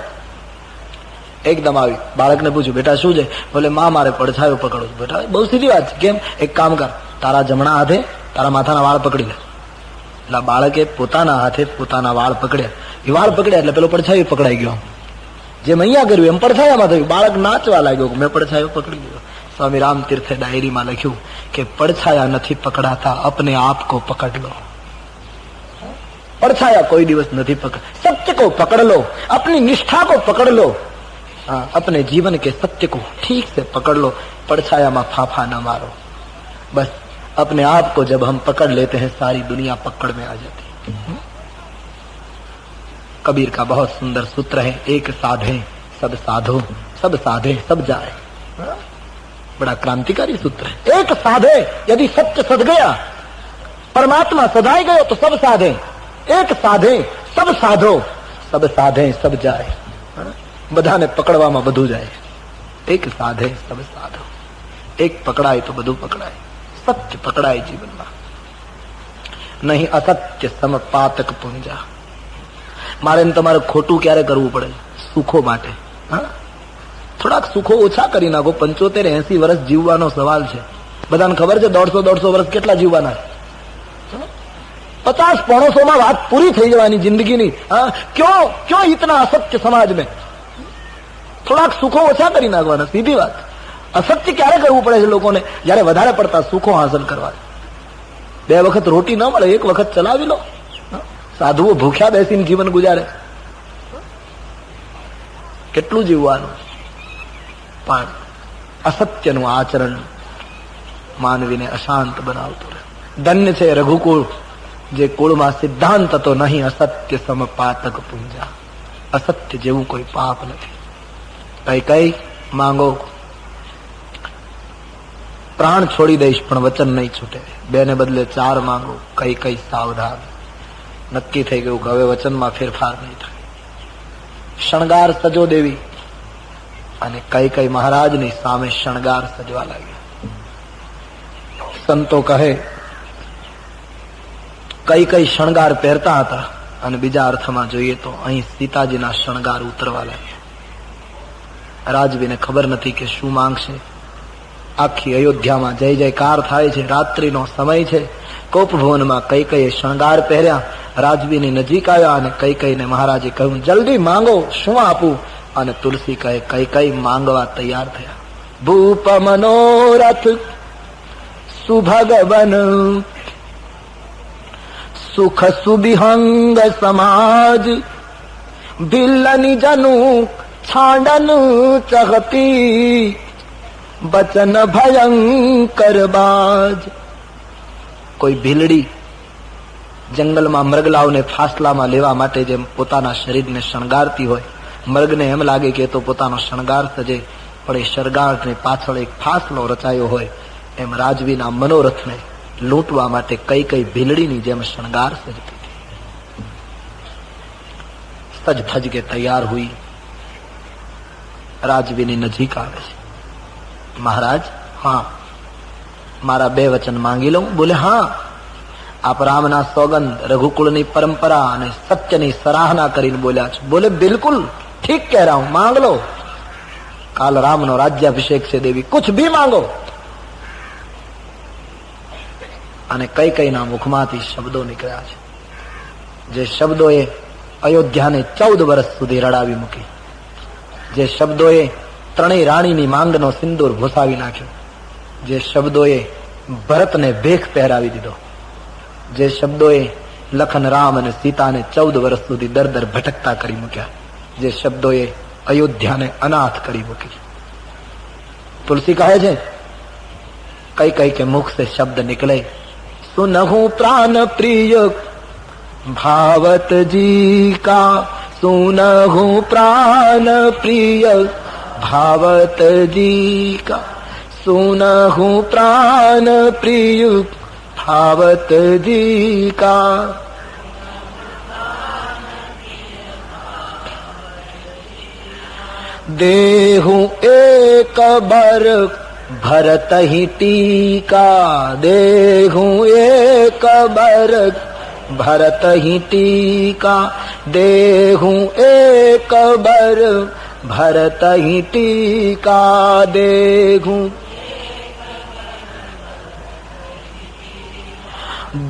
એકદમ આવી બાળકને પૂછ્યું, બેટા શું છે? બોલે, માં મારે પડછાયો પકડો. બેટા બહુ સીધી વાત છે. કેમ? એક કામ કર, તારા જમણા હાથે તારા માથાના વાળ પકડી લે. એટલે બાળકે પોતાના હાથે પોતાના વાળ પકડ્યા. એ વાળ પકડ્યા એટલે પેલો પડછાયો પકડાઈ ગયો. જેમ અહીંયા કર્યું એમ પડછાયામાં થયું. બાળક નાચવા લાગ્યો, મેં પડછાયો પકડી લીધો. સ્વામી રામ તીર્થે ડાયરીમાં લખ્યું કે પડછાયા નથી પકડાતા, अपने आप को पकड़ लो. પડછાયા કોઈ દિવસ નથી પકડ. સત્ય को पकड़ लो, अपनी निष्ठा को पकड़ लो, अपने जीवन के सत्य को ठीक से पकड़ लो. પડછાયામાં फाफा न मारो. बस अपने आप को जब हम पकड़ लेते हैं, सारी दुनिया पकड़ में आ जाती है. कबीर का बहुत सुंदर सूत्र है, एक साधे सब साधो, सब साधे सब जाए. बड़ा क्रांतिकारी सूत्र है. एक साधे, यदि सत्य सद गया, परमात्मा सदाई गयो तो सब साधे. एक साधे सब साधो, सब साधे सब जाए. બધાને પકડવામાં બધું જાય. એક સાધે સબ સાધો. એક પકડાય તો બધું પકડાય. સત્ય પકડાય જીવનમાં, નહીં અસત્ય સમપાતક પુંજા. મારે તમારે ખોટું ક્યારે કરવું પડે? સુખો માટે. થોડાક સુખો ઓછા કરી નાખો. 75-80 વર્ષ જીવવાનો સવાલ છે. બધાને ખબર છે 150 વર્ષ કેટલા જીવવાના? 50-100 વાત પૂરી થઈ જવાની જિંદગીની. ક્યો ઇતના અસત્ય સમાજ મેં? થોડાક સુખો ઓછા કરી નાખવાના, સીધી વાત. અસત્ય ક્યારે કરવું પડે છે લોકોને? જયારે વધારે પડતા સુખો હાંસલ કરવા. 2 વખત રોટી ન મળે, 1 વખત ચલાવી લો. સાધુઓ ભૂખ્યા બેસીને જીવન ગુજારે. કેટલું જીવવાનું, પણ અસત્યનું આચરણ માનવીને અશાંત બનાવતું રહે. ધન્ય છે રઘુકુળ, જે કુળમાં સિદ્ધાંત તો નહીં, અસત્ય સમ પાતક પૂંજા. અસત્ય જેવું કોઈ પાપ નથી. કઈ કઈ માંગો, પ્રાણ છોડી દઈશ પણ વચન નહીં છૂટે. બે ને બદલે 4 માંગો. કઈ કઈ સાવધાન, નક્કી થઈ ગયું કે હવે વચનમાં ફેરફાર નહીં થાય. શણગાર સજો દેવી, અને કઈ કઈ મહારાજની સામે શણગાર સજવા લાગ્યા. સંતો કહે કઈ કઈ શણગાર પહેરતા હતા, અને બીજા અર્થમાં જોઈએ તો અહીં સીતાજીના શણગાર ઉતરવા લાગ્યા. રાજવીને ખબર નથી કે શું માંગશે. આખી અયોધ્યામાં જય જયકાર થાય છે. રાત્રિનો સમય છે. કોપભવનમાં કઈ કઈ શણગાર પહેર્યા. રાજવીની નજીક આવ્યા અને કઈ કઈને મહારાજે કહ્યું જલ્દી માંગો, શું આપું? અને તુલસી કહે કઈ કઈ માંગવા તૈયાર થયા. ભૂપ મનોરથ સુભગવન સુખ સુબિહંગ સમાજ ભિલ્લની જનુ છાંડન ચહતી બચન ભયંકર બાજ. કોઈ ભીલડી જંગલમાં મૃગલાઓને ફાસલામાં લેવા માટે જેમ પોતાના શરીરને શણગારતી હોય, મૃગને એમ લાગે કે તો પોતાનો શણગાર સજે, પણ એ શણગારની પાછળ એક ફાસલો રચાયો હોય, એમ રાજવીના મનોરથને લૂંટવા માટે કઈ કઈ ભીલડીની જેમ શણગાર સજતી હતી. સજ ધજ કે તૈયાર હુઈ, રાજવીની નજીક આવે છે. મહારાજ, હા, મારા 2 વચન માંગી લઉં? બોલે હા. આપ રામના સોગંદ, રઘુકુળની પરંપરા અને સત્યની સરાહના કરીને બોલ્યા છો. બોલે બિલકુલ ઠીક કહ રહા હું, માંગ લો. કાલ રામનો રાજ્યાભિષેક છે દેવી, કુછ ભી માંગો. અને કઈ કઈના મુખમાંથી શબ્દો નીકળ્યા છે, જે શબ્દોએ અયોધ્યાને 14 વર્ષ સુધી રડાવી મૂકી, જે શબ્દોએ 3 રાણીની માંગનો સિંદૂર ભૂસાવી નાખ્યો, જે શબ્દોએ ભરતને ભેખ પહેરાવી દીધો, જે શબ્દોએ લખન, રામ અને સીતાને 14 વર્ષ સુધી દર દર ભટકતા કરી મૂક્યા, જે શબ્દોએ અયોધ્યાને અનાથ કરી મૂકી. તુલસી કહે છે કઈ કઈ કે મુખ से शब्द निकले, सुनहु प्राण प्रिय भावत जी का, सुनहु प्राण प्रिय भावत जी का, सुनहु प्राण प्रिय भावत जी का. देहु एक बर भरत ही टीका, देहु एक बर भरत ही टीका, देहु एक बर भरत ही टीका, देहु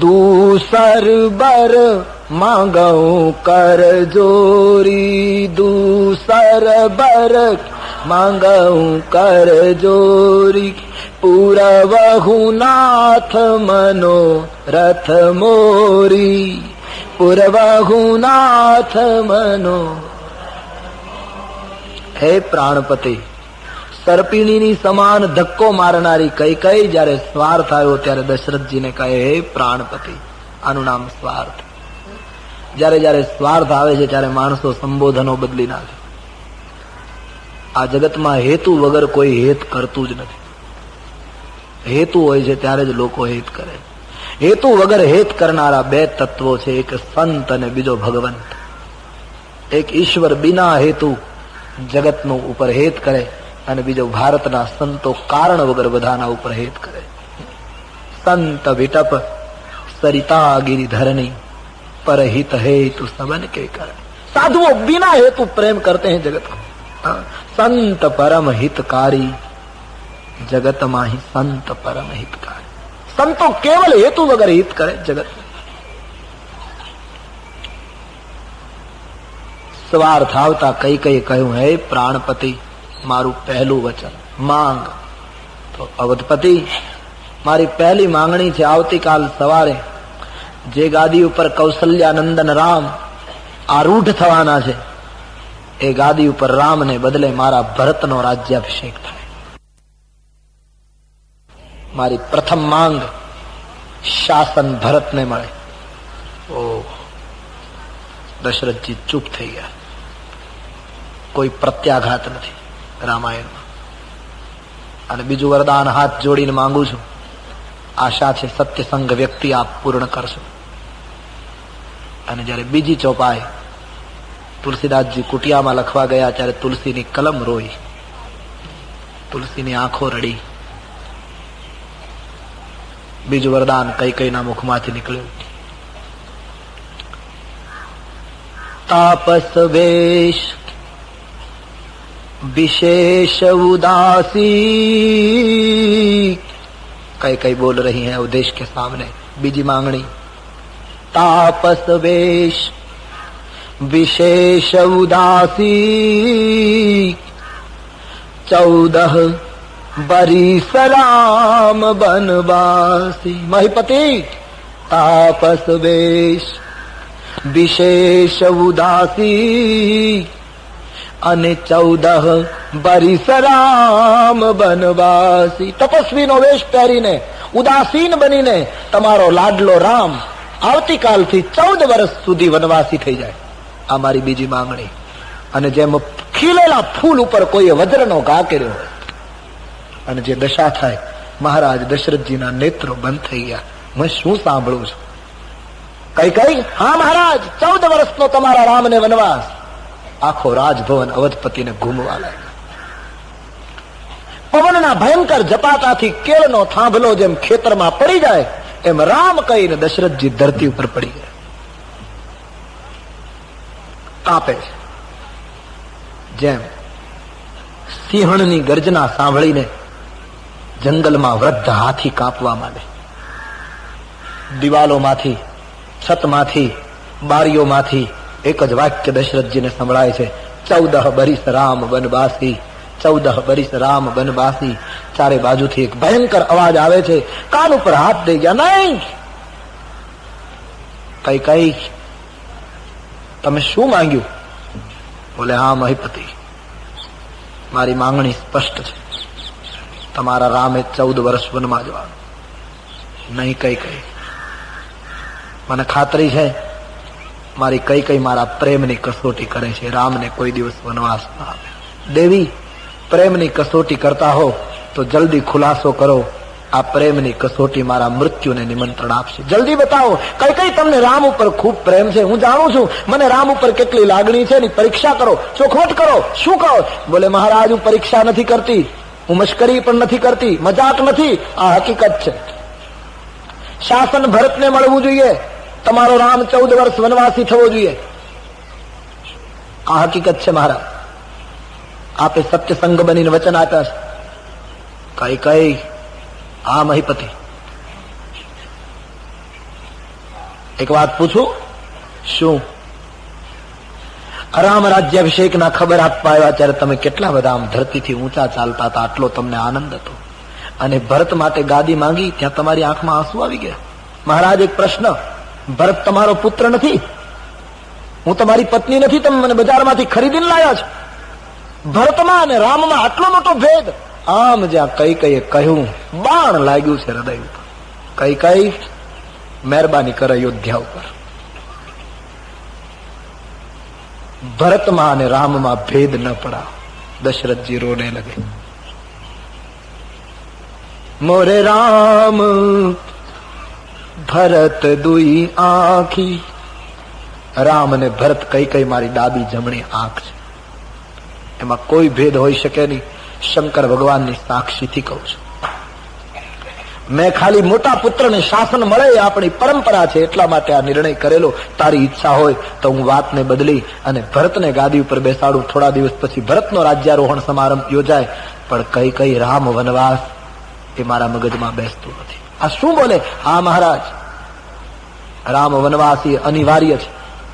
दूसर बर मांगऊ कर जोरी, दूसर बर मांगऊ कर जोरी, पूरवहु नाथ मनो रथ मोरी, पूरवहु नाथ मनो. હે પ્રાણપતિ, સર્પિણીની સમાન ધક્કો મારનારી કઈ કઈ જયારે સ્વાર્થ આવ્યો ત્યારે દશરથજીને કહે હે પ્રાણપતિ. આનું નામ સ્વાર્થ. જયારે જયારે સ્વાર્થ આવે છે ત્યારે માણસો સંબોધનો બદલી નાખે. આ જગતમાં હેતુ વગર કોઈ હેત કરતું જ નથી. હેતુ હોય છે ત્યારે જ લોકો હેત કરે. હેતુ વગર હેત કરનારા 2 તત્વો છે, એક સંત અને બીજો ભગવંત. એક ઈશ્વર બિના હેતુ જગતનું ઉપર હેત કરે, અને બીજો ભારતના સંતો કારણ વગર બધાના ઉપર હેત કરે. સંત વિટપ સરિતા गिरिधरनी, परहित हेतु सबन के कर. साधुओं बिना हेतु प्रेम करते हैं जगत को. संत परम हितकारी, जगत माही संत परम हितकारी. संतो केवल हेतु वगैरह हित करे जगत में. સ્વાર્થ આવતા કઈ કઈ કહ્યું હે પ્રાણપતિ, મારું પહેલું વચન માંગ. તો અવધપતિ, મારી પહેલી માંગણી છે, આવતીકાલ સવારે જે ગાદી ઉપર કૌશલ્યાનંદન રામ આરૂઢ થવાના છે, એ ગાદી ઉપર રામને બદલે મારા ભરતનો રાજ્યાભિષેક થાય. મારી પ્રથમ માંગ શાસન ભરતને મળે. ઓ દશરથજી ચૂપ થઈ ગયા. કોઈ પ્રત્યાઘાત નથી રામાયણમાં. અને બીજું વરદાન હાથ જોડીને માંગુ છું. આશા છે સત્યસંગ વ્યક્તિ આપ પૂર્ણ કરશો. અને જયારે બીજી ચોપાઈ તુલસીદાસજી કુટિયામાં લખવા ગયા ત્યારે તુલસીની કલમ રોઈ, તુલસીની આંખો રડી. બીજું વરદાન કૈકેયીના મુખમાંથી નીકળ્યું. તાપસ વેશ विशेष उदासी. कई बोल रही हैं उद्देश्य के सामने. बीजी मांगनी तापस वेश विशेष उदासी 14 बरिस राम बनवासी. महिपति तापस वेश विशेष उदासी અને 14 બરિસ રામ બનવાસી. તપસ્વીનો વેશ પહેરીને ઉદાસીન બનીને તમારો લાડલો રામ આવતીકાલથી 14 વર્ષ સુધી વનવાસી થઈ જાય. આ મારી બીજી માંગણી. અને જેમ ખીલેલા ફૂલ ઉપર કોઈ વજ્રનો ઘા કર્યો હોય અને જે દશા થાય, મહારાજ દશરથજીના નેત્રો બંધ થઈ ગયા. હું શું સાંભળું છું? કઈ હા મહારાજ, 14 વર્ષનો તમારા રામને વનવાસ. આખો રાજભવન અવધપતિને ઘૂમવા લાગ્યો. પવનના ભયંકર ઝપાટાથી કેળનો થાંભલો જેમ ખેતરમાં પડી જાય એમ રામ કહીને દશરથજી ધરતી ઉપર પડી ગયા. કાપે છે. જેમ સિંહણની ગર્જના સાંભળીને જંગલમાં વૃદ્ધ હાથી કાપવા માંડે. દિવાલોમાંથી, છતમાંથી, બારીઓમાંથી એક જ વાક્ય દશરથજીને સંભળાય છે, 14 બરિસ રામ વનવાસી, 14 બરિસ રામ વનવાસી. ચારે બાજુથી એક ભયંકર અવાજ આવે છે. કાન ઉપર હાથ દઈ ગયા. નહીં, કઈ તમે શું માંગ્યું? બોલે હા મહિપતિ, મારી માંગણી સ્પષ્ટ છે. તમારા રામે 14 વર્ષ વનમાં જવાનું. નહીં કઈ મને ખાતરી છે મારી કઈ મારા પ્રેમની કસોટી કરે છે. રામને કોઈ દિવસ વનવાસ ના આવે. દેવી, પ્રેમની કસોટી કરતા હો તો જલ્દી ખુલાસો કરો. આ પ્રેમની કસોટી મારા મૃત્યુને નિમંત્રણ આપશે. જલ્દી બતાવો. કઈ તમને રામ ઉપર ખૂબ પ્રેમ છે, હું જાણું છું. મને રામ ઉપર કેટલી લાગણી છે એની પરીક્ષા કરો, ચોખવટ કરો. શું કહો? બોલે મહારાજ, હું પરીક્ષા નથી કરતી, હું મશ્કરી પણ નથી કરતી, મજાક નથી. આ હકીકત છે. શાસન ભરતને મળવું જોઈએ. તમારો રામ 14 વર્ષ વનવાસી થવો જોઈએ. આ હકીકત છે મહારાજ. આપે સત્ય સંગ બનીને વચન આપ્યા છે. કઈ આ મહિપતિ, એક વાત પૂછું? શું? રામ રાજ્યાભિષેક ના ખબર આપવા આવ્યા ત્યારે તમે કેટલા બધા આમ ધરતીથી ઊંચા ચાલતા હતા, આટલો તમને આનંદ હતો. અને ભરત માટે ગાદી માંગી ત્યાં તમારી આંખમાં આંસુ આવી ગયા. મહારાજ, એક પ્રશ્ન. ભરત તમારો પુત્ર નથી, હું તમારી પત્ની નથી. તમે મને બજારમાંથી ખરીદીને લાવ્યા છો. ભરતમાં અને રામમાં આટલો મોટો ભેદ. આમ જ્યાં કઈ કહ્યું, બાણ લાગ્યું છે હૃદય ઉપર. કઈ મહેરબાની કરે અયોધ્યા ઉપર. ભરતમાં અને રામમાં ભેદ ન પડા. દશરથજી રોને લગે. મોરે રામ ભરત દુઈ આંખી. રામ અને ભરત કઈ મારી ડાબી જમણી આંખ છે. એમાં કોઈ ભેદ હોઈ શકે નહીં. શંકર ભગવાનની સાક્ષીથી કહું છું. મેં ખાલી મોટા પુત્રને શાસન મળે એ આપણી પરંપરા છે એટલા માટે આ નિર્ણય કરેલો. તારી ઈચ્છા હોય તો હું વાતને બદલી અને ભરતને ગાદી ઉપર બેસાડું. થોડા દિવસ પછી ભરતનો રાજ્યારોહણ સમારંભ યોજાય. પણ કઈ રામ વનવાસ એ મારા મગજમાં બેસતું નથી. આ શું બોલે? હા મહારાજ, રામ વનવાસી અનિવાર્ય છે.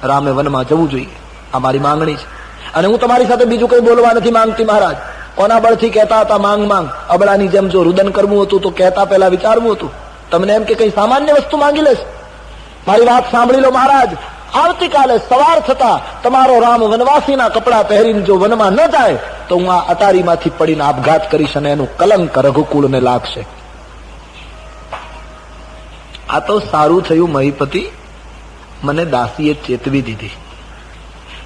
રામે વનમાં જવું જોઈએ. આ મારી માંગણી છે. અને હું તમારી સાથે બીજું કઈ બોલવા નથી માંગતી મહારાજ. કોના બળથી કહેતા હતા માંગ? અબળાની જેમ જો રુદન કરવું હતું તો કહેતા પહેલા વિચારવું હતું. તમને એમ કે કઈ સામાન્ય વસ્તુ માંગી લેશ? મારી વાત સાંભળી લો મહારાજ. આવતીકાલે સવાર થતા તમારો રામ વનવાસીના કપડા પહેરીને જો વનમાં ન જાય તો હું આ અટારીમાંથી પડીને આપઘાત કરીશ અને એનું કલંક રઘુકુળને લાગશે. આ તો સારું થયું મહીપતિ મને દાસીએ ચેતવી દીધી,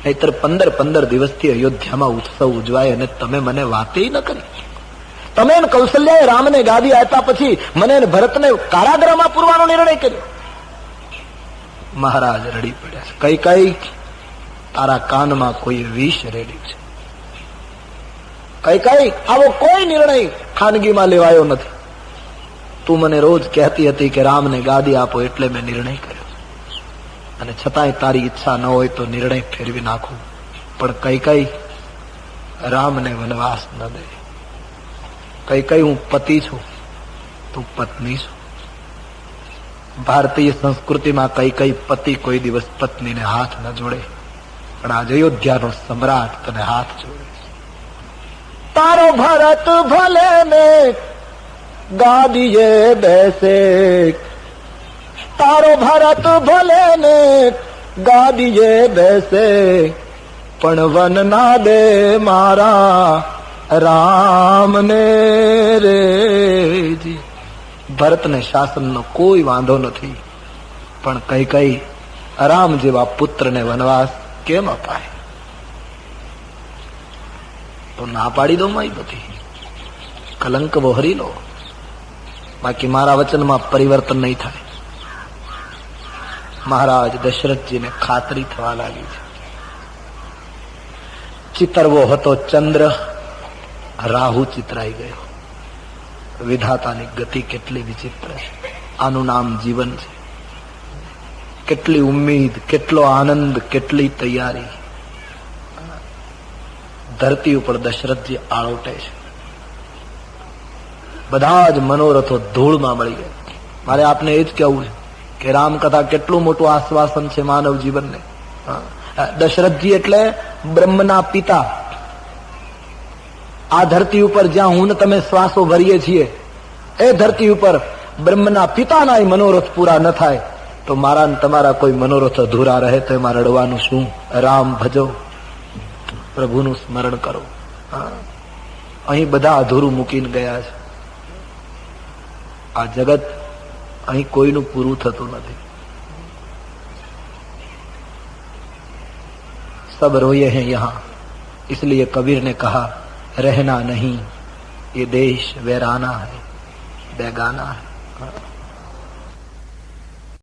નહીતર 15 દિવસથી અયોધ્યામાં ઉત્સવ ઉજવાય અને તમે મને વાતે ન કરી. તમે કૌશલ્યાએ રામને ગાદી આપ્યા પછી મને ભરતને કારાગૃહમાં પૂરવાનો નિર્ણય કર્યો. મહારાજ રડી પડ્યા. કઈ કઈ તારા કાનમાં કોઈ વિષ રેડ્યું છે. કઈ કઈ આવો કોઈ નિર્ણય ખાનગીમાં લેવાયો નથી. તું મને રોજ કહેતી હતી કે રામને ગાદી આપો એટલે મેં નિર્ણય કર્યો, અને છતાંય તારી ઈચ્છા ન હોય તો નિર્ણય ફેરવી નાખું. પણ કઈ કઈ રામને વનવાસ ન દે. કઈ કઈ હું પતિ છું, તું પત્ની છું. ભારતીય સંસ્કૃતિમાં કઈ કઈ પતિ કોઈ દિવસ પત્નીને હાથ ન જોડે, પણ આજે અયોધ્યાનો સમ્રાટ તને હાથ જોડે. તારો ભરત ભલે ને ગાદીએ બેસે, તારો ભરત ભલે ને ગાદીએ બેસે, પણ વન ના દે મારા રામને રેજી. ભરતને શાસનનો કોઈ વાંધો નથી, પણ કઈ કઈ રામ જેવા પુત્રને વનવાસ કેમ અપાય? તો ના પાડી દો માઈ બધી, કલંક વહોરી લો, બાકી મારા વચનમાં પરિવર્તન નહીં થાય. મહારાજ દશરથજીને ખાતરી થવા લાગી છે. ચિતરવો હતો ચંદ્ર, રાહુ ચિતરાઈ ગયો. વિધાતાની ગતિ કેટલી વિચિત્ર છે. આનું નામ જીવન છે. કેટલી ઉમ્મીદ, કેટલો આનંદ, કેટલી તૈયારી. ધરતી ઉપર દશરથજી આળોટે છે. બધા જ મનોરથો ધૂળમાં મળી ગયા. મારે આપને એ જ કહેવું છે કે રામકથા કેટલું મોટું આશ્વાસન છે માનવ જીવનને. દશરથજી એટલે બ્રહ્મના પિતા. આ ધરતી ઉપર જ્યાં હું ને તમે શ્વાસો ભરીએ છીએ એ ધરતી ઉપર બ્રહ્મના પિતાના મનોરથ પૂરા ન થાય તો મારા ને તમારા કોઈ મનોરથ અધૂરા રહે તો એમાં રડવાનું શું? રામ ભજો, પ્રભુનું સ્મરણ કરો. અહીં બધા અધૂરું મૂકીને ગયા છે. આ જગત અહીં કોઈનું પૂરું થતું નથી. सब रोए हैं यहाँ, इसलिए कबीर ने कहा रहना नहीं, ये देश वैराना है, बेगाना है.